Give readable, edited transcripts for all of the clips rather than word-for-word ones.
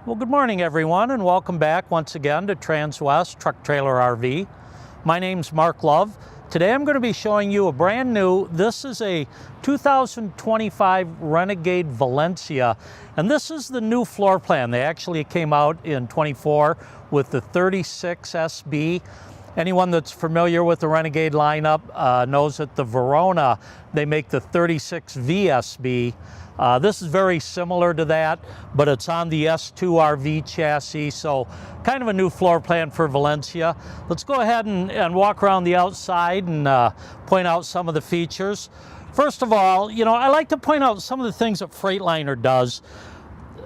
Well, good morning, everyone, and welcome back once again to Transwest Truck Trailer RV. My name's Mark Love. Today I'm going to be showing you a brand new, this is a 2025 Renegade Valencia, and this is the new floor plan. They actually came out in 24 with the 36 SB. Anyone that's familiar with the Renegade lineup knows that the Verona, they make the 36 VSB. This is very similar to that, but it's on the S2 RV chassis, so kind of a new floor plan for Valencia. Let's go ahead and walk around the outside and point out some of the features. First of all, I like to point out some of the things that Freightliner does.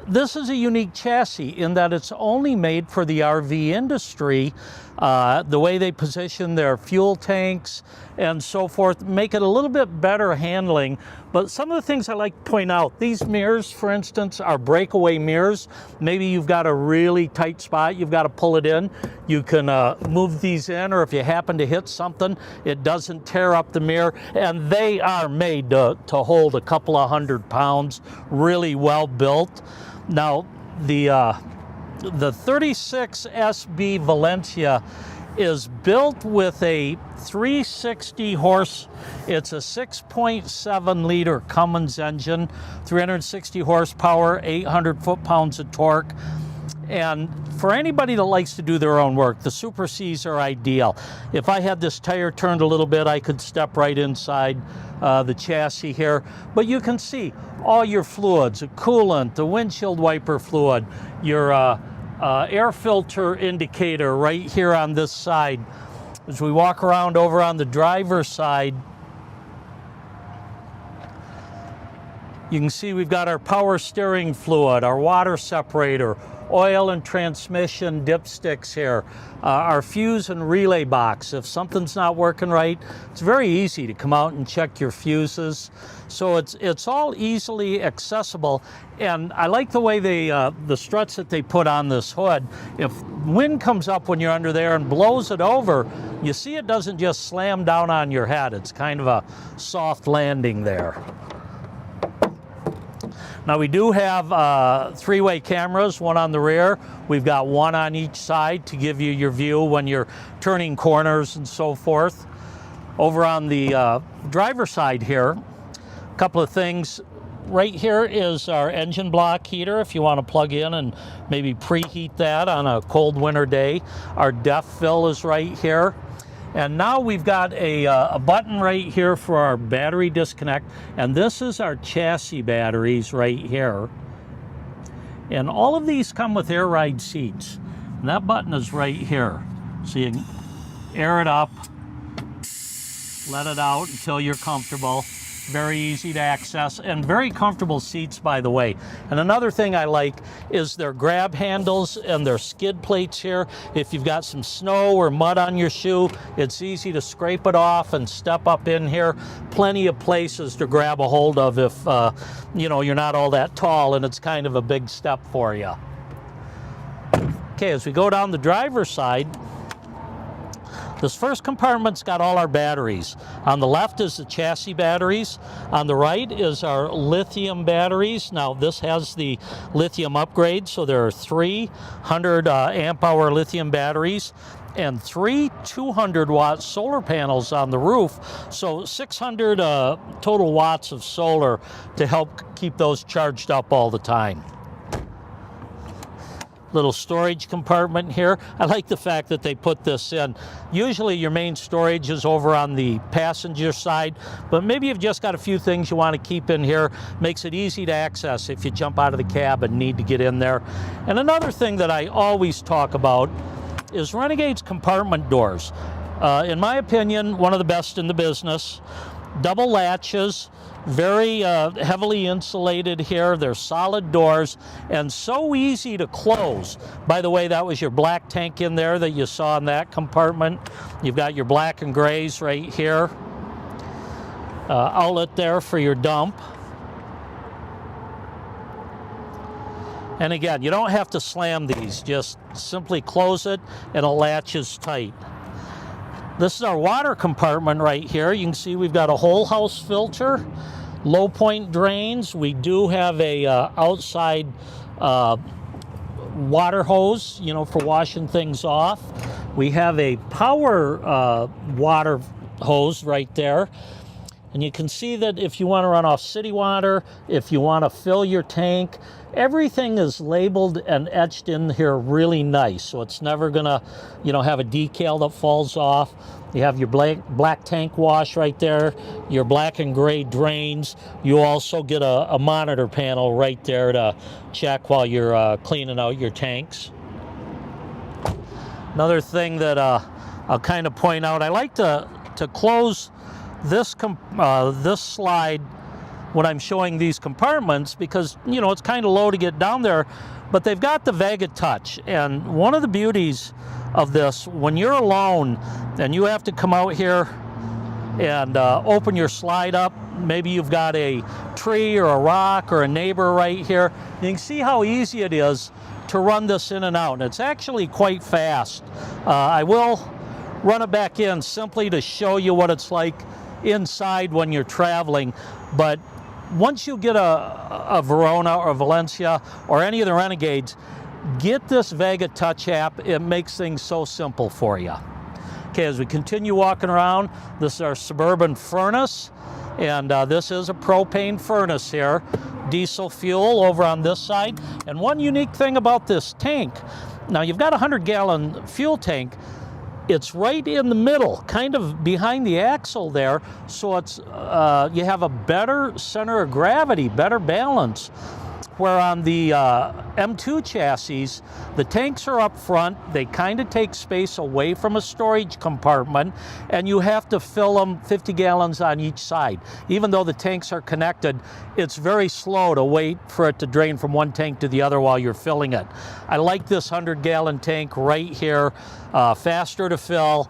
This is a unique chassis in that it's only made for the RV industry. The way they position their fuel tanks and so forth make it a little bit better handling. But some of the things I like to point out, these mirrors, for instance, are breakaway mirrors. Maybe you've got a really tight spot, you've got to pull it in. You can move these in, or if you happen to hit something, it doesn't tear up the mirror. And they are made to hold a couple of 100 pounds, really well built. Now, the 36 SB Valencia is built with a 360 horse, it's a 6.7 liter Cummins engine, 360 horsepower, 800 foot-pounds of torque. And for anybody that likes to do their own work, the Super Cs are ideal. If I had this tire turned a little bit, I could step right inside the chassis here. But you can see all your fluids, the coolant, the windshield wiper fluid, your air filter indicator right here on this side. As we walk around over on the driver's side, you can see we've got our power steering fluid, our water separator, oil and transmission dipsticks here, our fuse and relay box. If something's not working right, it's very easy to come out and check your fuses. So it's all easily accessible, and I like the way the struts that they put on this hood. If wind comes up when you're under there and blows it over, you see it doesn't just slam down on your head. It's kind of a soft landing there. Now we do have three-way cameras, one on the rear. We've got one on each side to give you your view when you're turning corners and so forth. Over on the driver's side here, a couple of things. Right here is our engine block heater if you want to plug in and maybe preheat that on a cold winter day. Our DEF fill is right here. And now we've got a button right here for our battery disconnect, and this is our chassis batteries right here. And all of these come with air ride seats, and that button is right here. So you can air it up, let it out until you're comfortable. Very easy to access, and very comfortable seats, by the way. And another thing I like is their grab handles and their skid plates here. If you've got some snow or mud on your shoe, it's easy to scrape it off and step up in here. Plenty of places to grab a hold of if you're not all that tall and it's kind of a big step for you. Okay, as we go down the driver's side, this first compartment's got all our batteries. On the left is the chassis batteries. On the right is our lithium batteries. Now this has the lithium upgrade, so there are 300 amp hour lithium batteries and 3 200-watt solar panels on the roof. So 600 total watts of solar to help keep those charged up all the time. Little storage compartment here. I like the fact that they put this in. Usually your main storage is over on the passenger side, but maybe you've just got a few things you want to keep in here. Makes it easy to access if you jump out of the cab and need to get in there. And another thing that I always talk about is Renegade's compartment doors. In my opinion, one of the best in the business. Double latches, very heavily insulated here. They're solid doors and so easy to close. By the way, that was your black tank in there that you saw in that compartment. You've got your black and grays right here. Outlet there for your dump. And again, you don't have to slam these, just simply close it and it latches tight. This is our water compartment right here. You can see we've got a whole house filter, low point drains. We do have a outside water hose, you know, for washing things off. We have a power water hose right there. And you can see that if you want to run off city water, if you want to fill your tank, everything is labeled and etched in here really nice. So it's never gonna, you know, have a decal that falls off. You have your black tank wash right there, your black and gray drains. You also get a monitor panel right there to check while you're cleaning out your tanks. Another thing that I'll kind of point out, I like to close this slide when I'm showing these compartments, because, you know, it's kind of low to get down there, but they've got the Vega Touch. And one of the beauties of this, when you're alone and you have to come out here and open your slide up, maybe you've got a tree or a rock or a neighbor right here, you can see how easy it is to run this in and out. And it's actually quite fast. I will run it back in simply to show you what it's like inside when you're traveling. But once you get a Verona or a Valencia or any of the Renegades, get this Vega Touch app. It makes things so simple for you. Okay, as we continue walking around, this is our Suburban furnace, and this is a propane furnace here. Diesel fuel over on this side. And one unique thing about this tank, now you've got a 100-gallon fuel tank. It's right in the middle, kind of behind the axle there, so it's you have a better center of gravity, better balance. Where on the M2 chassis, the tanks are up front, they kind of take space away from a storage compartment, and you have to fill them 50 gallons on each side. Even though the tanks are connected, it's very slow to wait for it to drain from one tank to the other while you're filling it. I like this 100-gallon tank right here, faster to fill,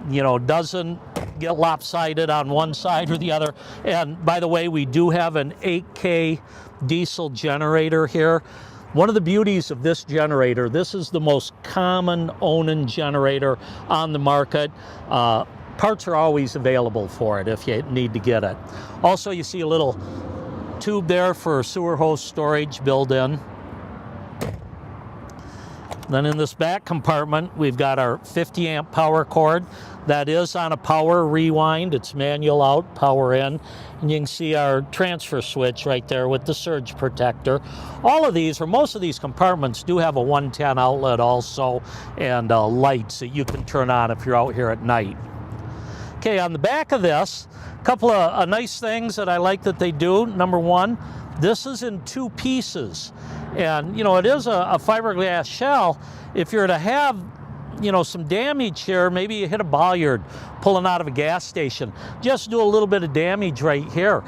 you know, doesn't get lopsided on one side or the other. And by the way, we do have an 8K diesel generator here. One of the beauties of this generator, this is the most common Onan generator on the market. Parts are always available for it if you need to get it. Also, you see a little tube there for sewer hose storage built in. Then in this back compartment, we've got our 50 amp power cord. That is on a power rewind. It's manual out, power in. And you can see our transfer switch right there with the surge protector. All of these, or most of these compartments, do have a 110 outlet also, and lights that you can turn on if you're out here at night. Okay, on the back of this, a couple of nice things that I like that they do. Number one, this is in two pieces. And, you know, it is a fiberglass shell. If you're to have, you know, some damage here, maybe you hit a bollard pulling out of a gas station, just do a little bit of damage right here.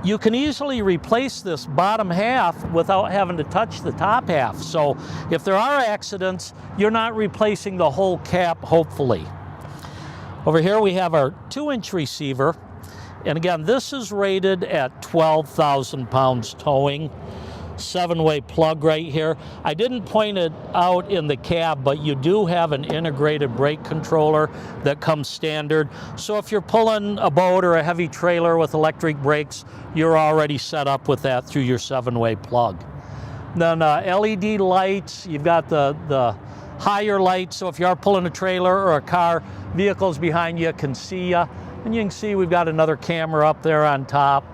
You can easily replace this bottom half without having to touch the top half. So if there are accidents, you're not replacing the whole cap, hopefully. Over here we have our 2-inch receiver. And again, this is rated at 12,000 pounds towing. 7-way plug right here. I didn't point it out in the cab, but you do have an integrated brake controller that comes standard. So if you're pulling a boat or a heavy trailer with electric brakes, you're already set up with that through your 7-way plug. Then LED lights, you've got the higher lights, so if you are pulling a trailer or a car, vehicles behind you can see you. And you can see we've got another camera up there on top.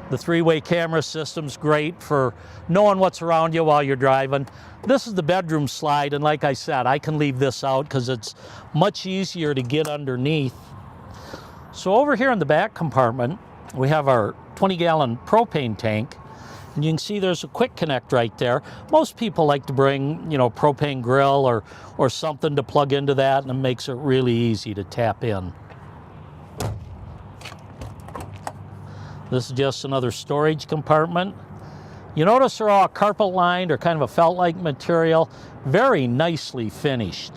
The 3-way camera system's great for knowing what's around you while you're driving. This is the bedroom slide, and like I said, I can leave this out because it's much easier to get underneath. So over here in the back compartment, we have our 20-gallon propane tank. And you can see there's a quick connect right there. Most people like to bring, you know, propane grill or something to plug into that, and it makes it really easy to tap in. This is just another storage compartment. You notice they're all carpet lined or kind of a felt-like material, very nicely finished.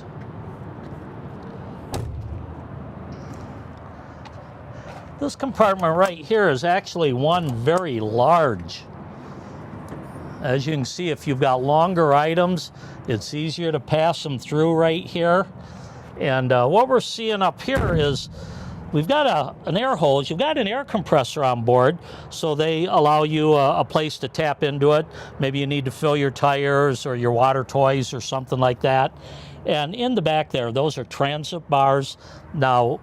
This compartment right here is actually one very large. As you can see, if you've got longer items, it's easier to pass them through right here. And what we're seeing up here is we've got an air hose. You've got an air compressor on board, so they allow you a place to tap into it. Maybe you need to fill your tires or your water toys or something like that. And in the back there, those are transit bars. Now,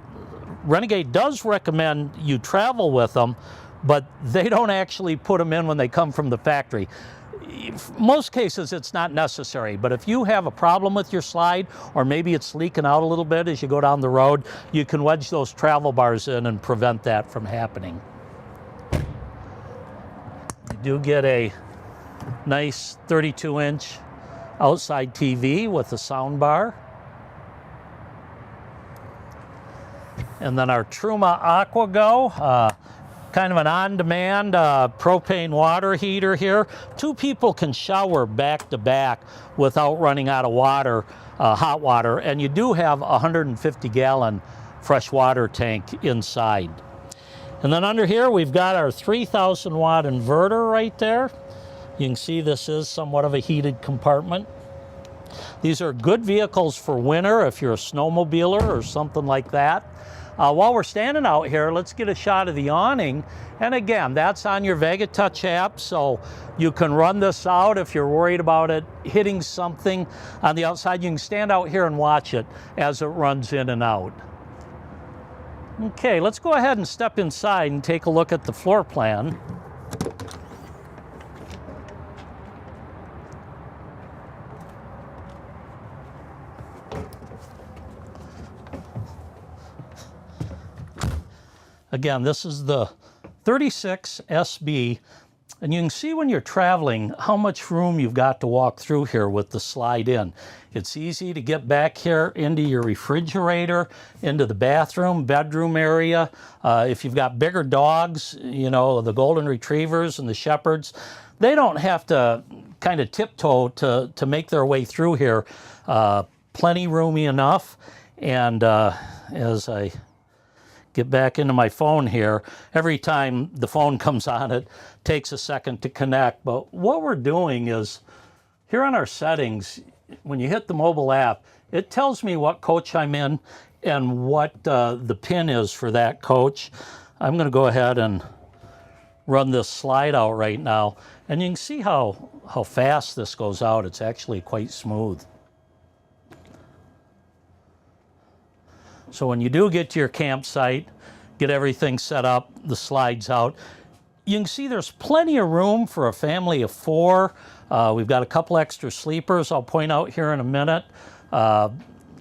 Renegade does recommend you travel with them, but they don't actually put them in when they come from the factory. In most cases, it's not necessary, but if you have a problem with your slide, or maybe it's leaking out a little bit as you go down the road, you can wedge those travel bars in and prevent that from happening. You do get a nice 32-inch outside TV with a sound bar. And then our Truma AquaGo, kind of an on-demand propane water heater here. Two people can shower back to back without running out of water, hot water, and you do have a 150-gallon fresh water tank inside. And then under here we've got our 3,000 watt inverter right there. You can see this is somewhat of a heated compartment. These are good vehicles for winter if you're a snowmobiler or something like that. While we're standing out here, let's get a shot of the awning. And again, that's on your VegaTouch app, so you can run this out if you're worried about it hitting something on the outside. You can stand out here and watch it as it runs in and out. Okay, let's go ahead and step inside and take a look at the floor plan. Again, this is the 36 SB, and you can see when you're traveling how much room you've got to walk through here with the slide in. It's easy to get back here into your refrigerator, into the bathroom, bedroom area. If you've got bigger dogs, you know, the golden retrievers and the shepherds, they don't have to kind of tiptoe to make their way through here. Plenty roomy enough, and as I get back into my phone here, every time the phone comes on, it takes a second to connect. But what we're doing is, here on our settings, when you hit the mobile app, it tells me what coach I'm in and what the pin is for that coach. I'm going to go ahead and run this slide out right now, and you can see how fast this goes out. It's actually quite smooth. So when you do get to your campsite, get everything set up, the slides out, you can see there's plenty of room for a family of 4. We've got a couple extra sleepers I'll point out here in a minute.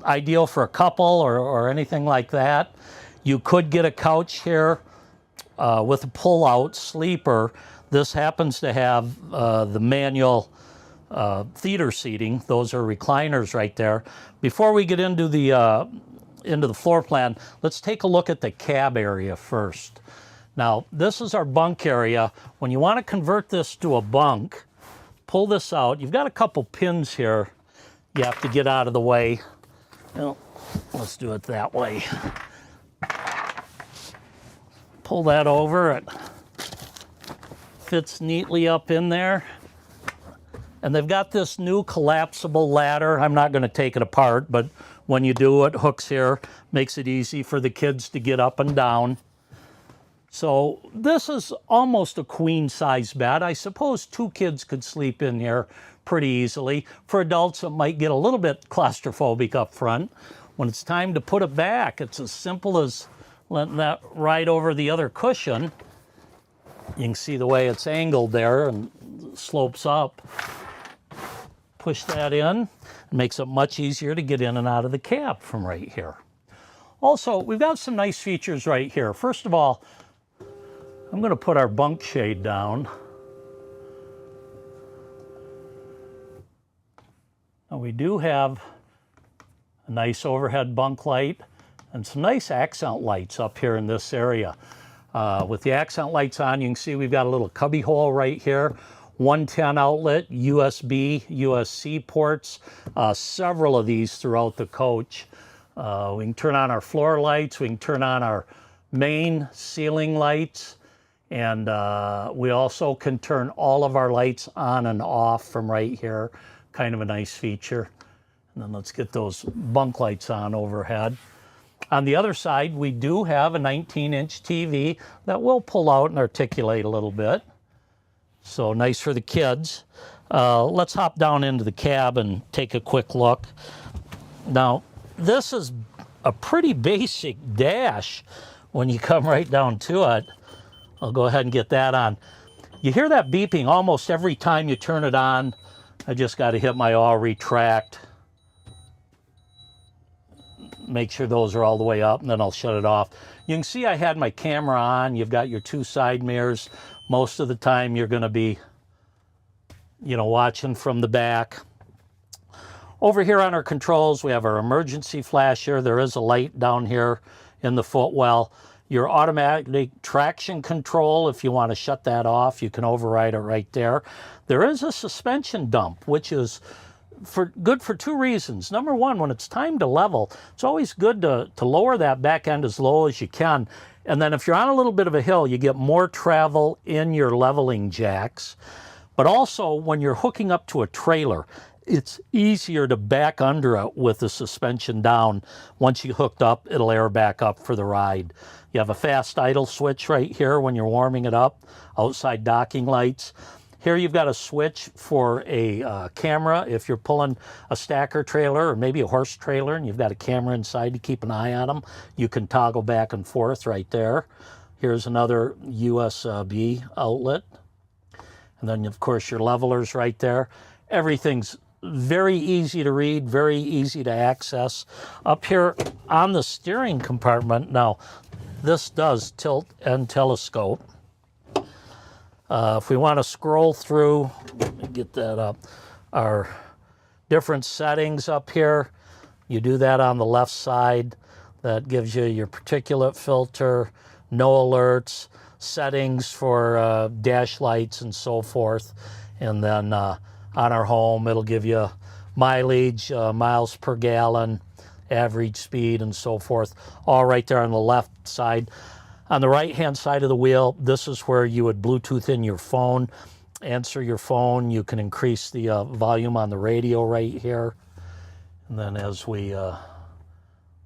Ideal for a couple or anything like that. You could get a couch here with a pull-out sleeper. This happens to have the manual theater seating. Those are recliners right there. Before we get into the floor plan, let's take a look at the cab area first. Now, this is our bunk area. When you want to convert this to a bunk, pull this out. You've got a couple pins here you have to get out of the way. Well, let's do it that way. Pull that over. It fits neatly up in there. And they've got this new collapsible ladder. I'm not going to take it apart, but when you do, it hooks here, makes it easy for the kids to get up and down. So this is almost a queen size bed. I suppose 2 kids could sleep in here pretty easily. For adults, it might get a little bit claustrophobic up front. When it's time to put it back, it's as simple as letting that ride over the other cushion. You can see the way it's angled there and slopes up. Push that in. It makes it much easier to get in and out of the cab from right here. Also, we've got some nice features right here. First of all, I'm going to put our bunk shade down. Now we do have a nice overhead bunk light and some nice accent lights up here in this area. With the accent lights on, you can see we've got a little cubby hole right here. 110 outlet, USB, USB-C ports, several of these throughout the coach. We can turn on our floor lights, we can turn on our main ceiling lights, and we also can turn all of our lights on and off from right here. Kind of a nice feature. And then let's get those bunk lights on overhead. On the other side, we do have a 19-inch TV that will pull out and articulate a little bit. So nice for the kids. Let's hop down into the cab and take a quick look. Now, this is a pretty basic dash when you come right down to it. I'll go ahead and get that on. You hear that beeping almost every time you turn it on. I just got to hit my all retract. Make sure those are all the way up, and then I'll shut it off. You can see I had my camera on. You've got your two side mirrors. Most of the time you're going to be, you know, watching from the back. Over here on our controls, we have our emergency flasher. There is a light down here in the footwell. Your automatic traction control, if you want to shut that off, you can override it right there. There is a suspension dump, which is good for two reasons. Number one, when it's time to level, it's always good to lower that back end as low as you can. And then if you're on a little bit of a hill, you get more travel in your leveling jacks. But also, when you're hooking up to a trailer, it's easier to back under it with the suspension down. Once you hooked up, it'll air back up for the ride. You have a fast idle switch right here when you're warming it up, outside docking lights. Here you've got a switch for a camera if you're pulling a stacker trailer or maybe a horse trailer and you've got a camera inside to keep an eye on them. You can toggle back and forth right there. Here's another USB outlet. And then, of course, your levelers right there. Everything's very easy to read, very easy to access. Up here on the steering compartment, now, this does tilt and telescope. If we want to scroll through, get that up, our different settings up here, you do that on the left side. That gives you your particulate filter, no alerts, settings for dash lights and so forth. And then on our home, it'll give you mileage, miles per gallon, average speed, and so forth, all right there on the left side. On the right-hand side of the wheel, this is where you would Bluetooth in your phone, answer your phone. You can increase the volume on the radio right here. And then as we,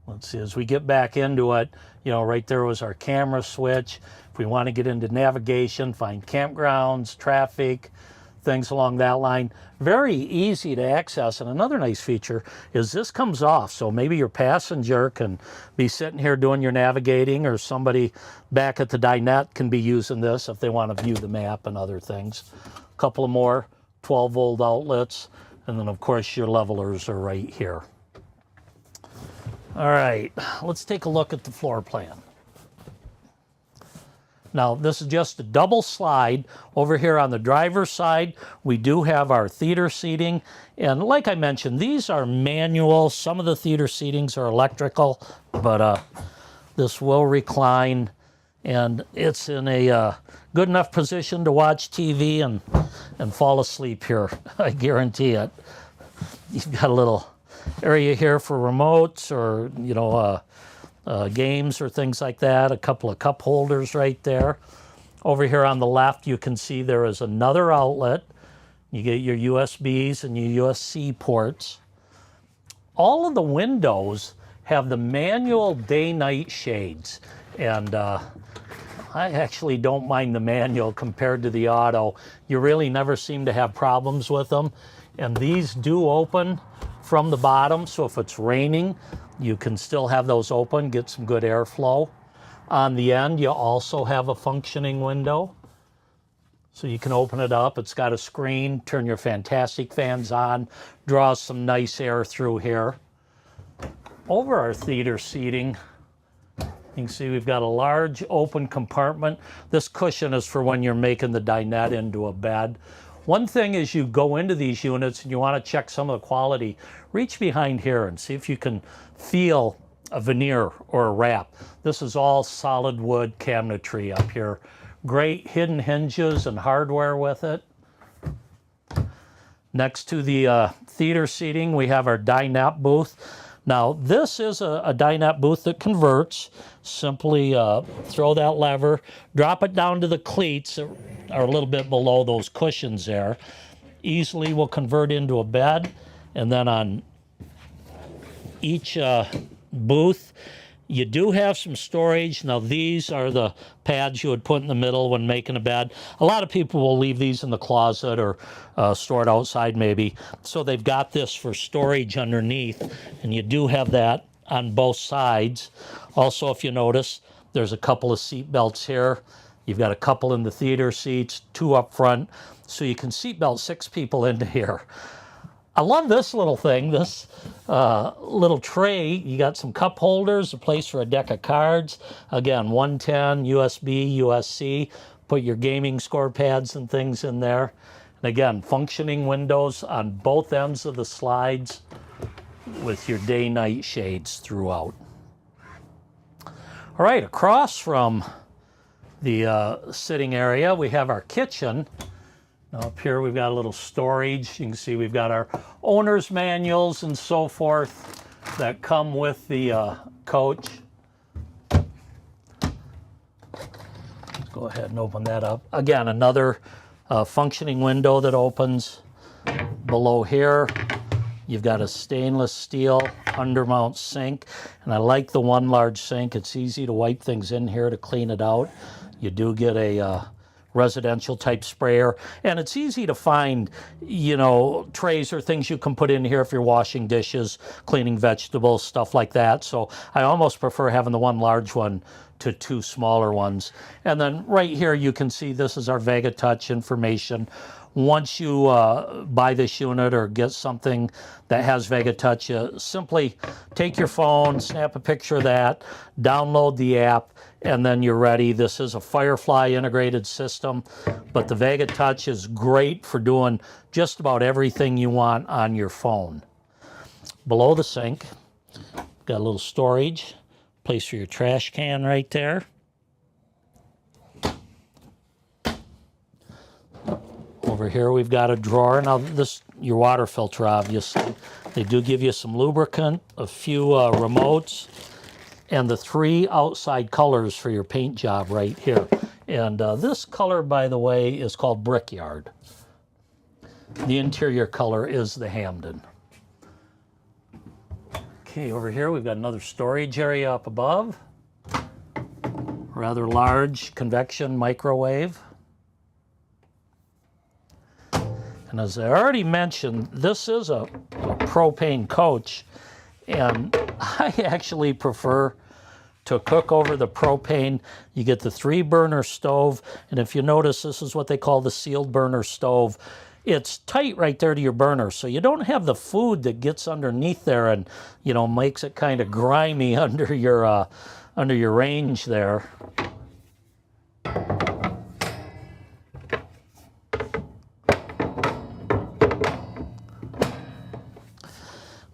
let's see, as we get back into it, you know, right there was our camera switch. If we want to get into navigation, find campgrounds, traffic, things along that line, very easy to access. And another nice feature is this comes off, so maybe your passenger can be sitting here doing your navigating, or somebody back at the dinette can be using this if they want to view the map and other things. A couple of more 12-volt outlets, and then of course your levelers are right here. All right, let's take a look at the floor plan. Now, this is just a double slide. Over here on the driver's side, we do have our theater seating. And like I mentioned, these are manual. Some of the theater seatings are electrical, but this will recline. And it's in a good enough position to watch TV and fall asleep here. I guarantee it. You've got a little area here for remotes or, you know, games or things like that. A couple of cup holders right there. Over here on the left, you can see there is another outlet. You get your USBs and your USB ports. All of the windows have the manual day-night shades. And I actually don't mind the manual compared to the auto. You really never seem to have problems with them. And these do open from the bottom, so if it's raining, you can still have those open, get some good airflow. On the end, you also have a functioning window. So you can open it up. It's got a screen, turn your fantastic fans on, draws some nice air through here. Over our theater seating, you can see we've got a large open compartment. This cushion is for when you're making the dinette into a bed. One thing is, you go into these units and you want to check some of the quality, reach behind here and see if you can feel a veneer or a wrap. This is all solid wood cabinetry up here. Great hidden hinges and hardware with it. Next to the theater seating, we have our dinette booth. Now, this is a dinette booth that converts. Simply throw that lever, drop it down to the cleats that are a little bit below those cushions there. Easily will convert into a bed. And then on each booth, You do have some storage. Now, these are the pads you would put in the middle when making a bed. A lot of people will leave these in the closet or store it outside maybe. So they've got this for storage underneath, and you do have that on both sides. Also, if you notice, there's a couple of seat belts here. You've got a couple in the theater seats, 2 up front, so you can seat belt 6 people into here. I love this little thing, this little tray. You got some cup holders, a place for a deck of cards. Again, 110, USB, USB-C. Put your gaming score pads and things in there. And again, functioning windows on both ends of the slides with your day-night shades throughout. All right, across from the sitting area, we have our kitchen. Now up here we've got a little storage. You can see we've got our owner's manuals and so forth that come with the coach. Let's go ahead and open that up. Again, another functioning window that opens. Below here, you've got a stainless steel undermount sink. And I like the one large sink. It's easy to wipe things in here to clean it out. You do get a residential type sprayer, and it's easy to find, you know, trays or things you can put in here if you're washing dishes, cleaning vegetables, stuff like that. So I almost prefer having the one large one to 2 smaller ones. And then right here you can see this is our Vega Touch information. Once you buy this unit or get something that has Vega Touch, you simply take your phone, snap a picture of that, download the app, and then you're ready. This is a Firefly integrated system, but the Vega Touch is great for doing just about everything you want on your phone. Below the sink, got a little storage, place for your trash can right there. Over here we've got a drawer. Now this, your water filter obviously. They do give you some lubricant, a few remotes, and the 3 outside colors for your paint job right here. And this color, by the way, is called Brickyard. The interior color is the Hamden. Okay, over here we've got another storage area up above. Rather large convection microwave. And as I already mentioned, this is a propane coach, and I actually prefer to cook over the propane. You get the 3-burner stove, and if you notice, this is what they call the sealed burner stove. It's tight right there to your burner, so you don't have the food that gets underneath there and, you know, makes it kind of grimy under your range there.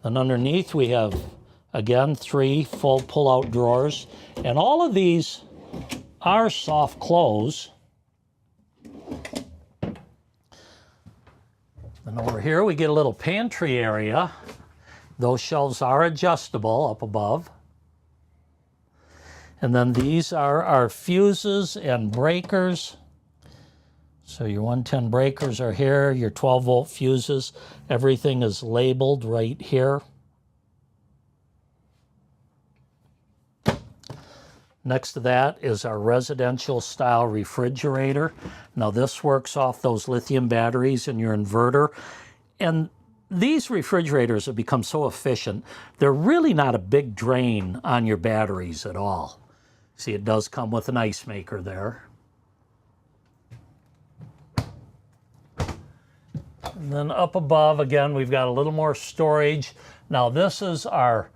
And underneath we have, again, 3 full pull-out drawers. And all of these are soft close. And over here we get a little pantry area. Those shelves are adjustable up above. And then these are our fuses and breakers. So your 110 breakers are here, your 12-volt fuses. Everything is labeled right here. Next to that is our residential style refrigerator. Now this works off those lithium batteries in your inverter. And these refrigerators have become so efficient, they're really not a big drain on your batteries at all. See, it does come with an ice maker there. And then up above, again, we've got a little more storage. Now this is our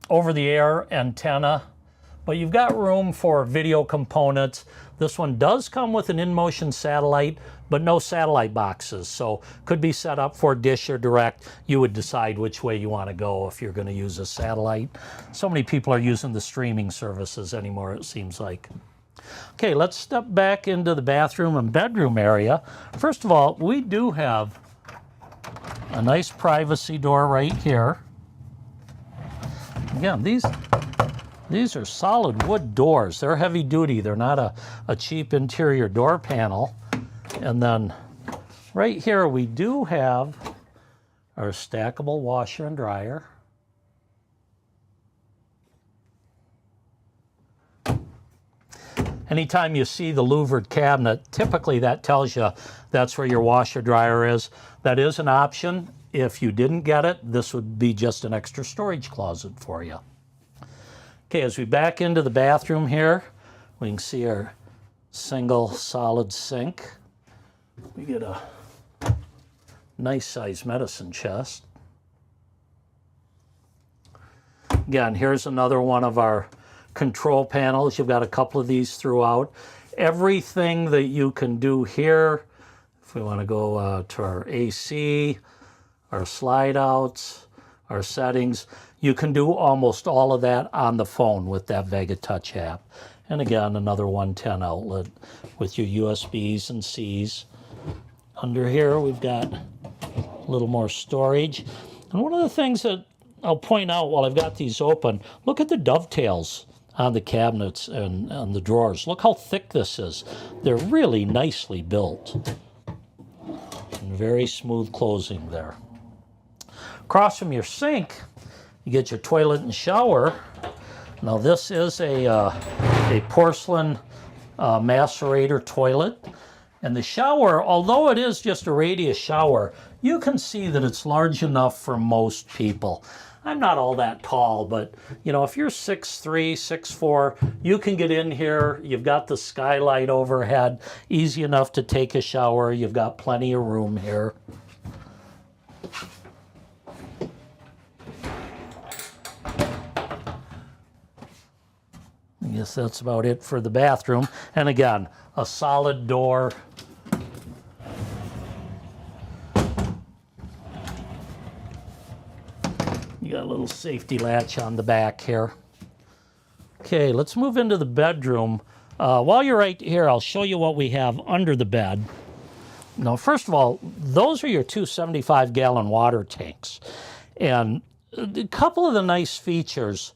over-the-air antenna, but you've got room for video components. This one does come with an in-motion satellite, but no satellite boxes. So could be set up for dish or direct. You would decide which way you want to go if you're going to use a satellite. So many people are using the streaming services anymore, it seems like. Okay, let's step back into the bathroom and bedroom area. First of all, we do have a nice privacy door right here. Again, these are solid wood doors. They're heavy duty. They're not a cheap interior door panel. And then right here we do have our stackable washer and dryer. Anytime you see the louvered cabinet, typically that tells you that's where your washer dryer is. That is an option. If you didn't get it, this would be just an extra storage closet for you. Okay, as we back into the bathroom here, we can see our single solid sink. We get a nice size medicine chest. Again, here's another one of our control panels. You've got a couple of these throughout. Everything that you can do here, if we want to go to our AC, our slide outs, our settings, you can do almost all of that on the phone with that Vega Touch app. And again, another 110 outlet with your USBs and Cs. Under here, we've got a little more storage. And one of the things that I'll point out while I've got these open, look at the dovetails on the cabinets and on the drawers. Look how thick this is. They're really nicely built. And very smooth closing there. Across from your sink, you get your toilet and shower. Now this is a porcelain macerator toilet. And the shower, although it is just a radius shower, you can see that it's large enough for most people. I'm not all that tall, but you know, if you're 6'3", 6'4", you can get in here. You've got the skylight overhead, easy enough to take a shower. You've got plenty of room here. I guess that's about it for the bathroom. And again, a solid door. You got a little safety latch on the back here. Okay, let's move into the bedroom. While you're right here, I'll show you what we have under the bed. Now, first of all, those are your two 75-gallon water tanks. And a couple of the nice features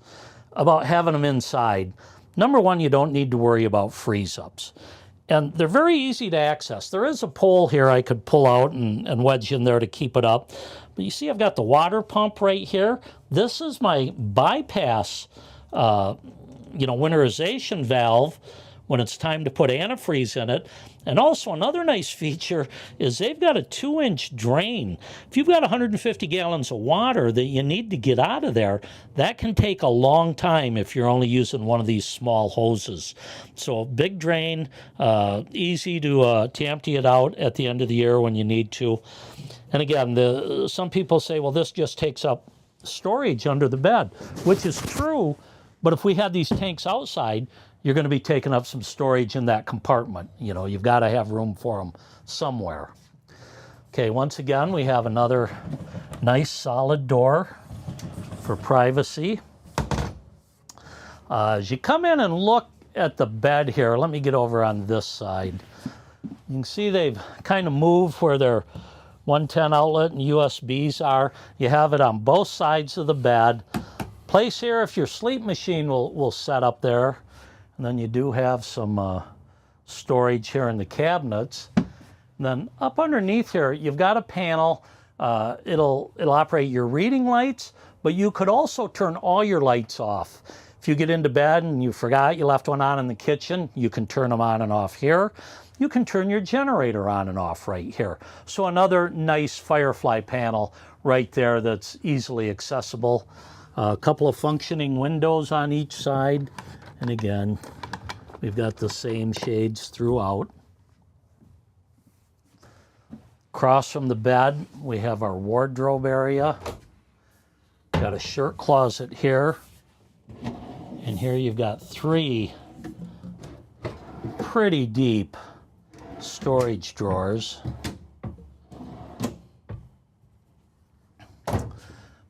about having them inside. Number one, you don't need to worry about freeze-ups. And they're very easy to access. There is a pole here I could pull out and wedge in there to keep it up. But you see I've got the water pump right here. This is my bypass, winterization valve when it's time to put antifreeze in it. And also another nice feature is they've got a 2-inch drain. If you've got 150 gallons of water that you need to get out of there, that can take a long time if you're only using one of these small hoses. So big drain, easy to empty it out at the end of the year when you need to. And again, some people say, well, this just takes up storage under the bed, which is true. But if we had these tanks outside, you're going to be taking up some storage in that compartment. You know, you've got to have room for them somewhere. Okay, once again, we have another nice solid door for privacy. As you come in and look at the bed here, let me get over on this side. You can see they've kind of moved where their 110 outlet and USBs are. You have it on both sides of the bed. Place here if your sleep machine will set up there. And then you do have some storage here in the cabinets. And then up underneath here, you've got a panel. It'll operate your reading lights, but you could also turn all your lights off. If you get into bed and you forgot you left one on in the kitchen, you can turn them on and off here. You can turn your generator on and off right here. So another nice Firefly panel right there that's easily accessible. A couple of functioning windows on each side. And again, we've got the same shades throughout. Across from the bed, we have our wardrobe area. Got a shirt closet here. And here you've got 3 pretty deep storage drawers.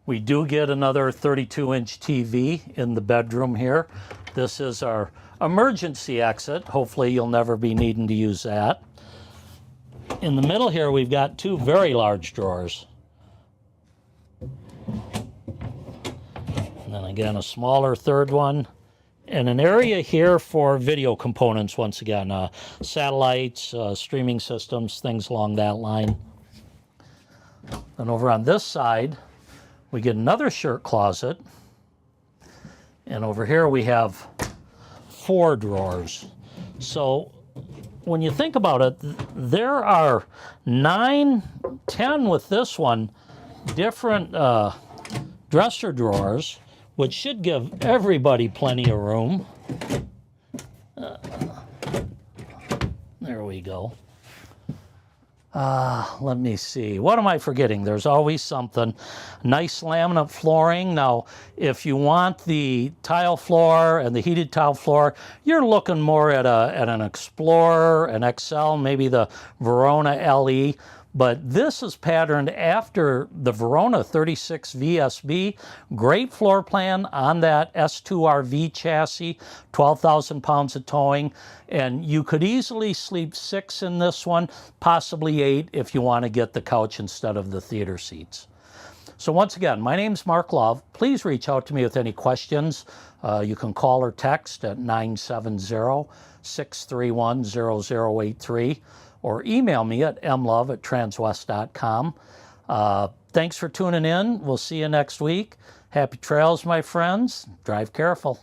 We do get another 32-inch TV in the bedroom here. This is our emergency exit. Hopefully you'll never be needing to use that. In the middle here, we've got 2 very large drawers. And then again, a smaller third one. And an area here for video components, once again, satellites, streaming systems, things along that line. And over on this side, we get another shirt closet. And over here we have 4 drawers. So when you think about it, there are 9, 10 with this one, different dresser drawers, which should give everybody plenty of room. There we go. Let me see. What am I forgetting? There's always something. Nice laminate flooring. Now, if you want the tile floor and the heated tile floor, you're looking more at an Explorer, an XL, maybe the Verona LE. But this is patterned after the Verona 36 VSB. Great floor plan on that S2 RV chassis, 12,000 pounds of towing. And you could easily sleep 6 in this one, possibly 8 if you want to get the couch instead of the theater seats. So once again, my name's Mark Love. Please reach out to me with any questions. You can call or text at 970-631-0083. Or email me at mlove@transwest.com. Thanks for tuning in. We'll see you next week. Happy trails, my friends. Drive careful.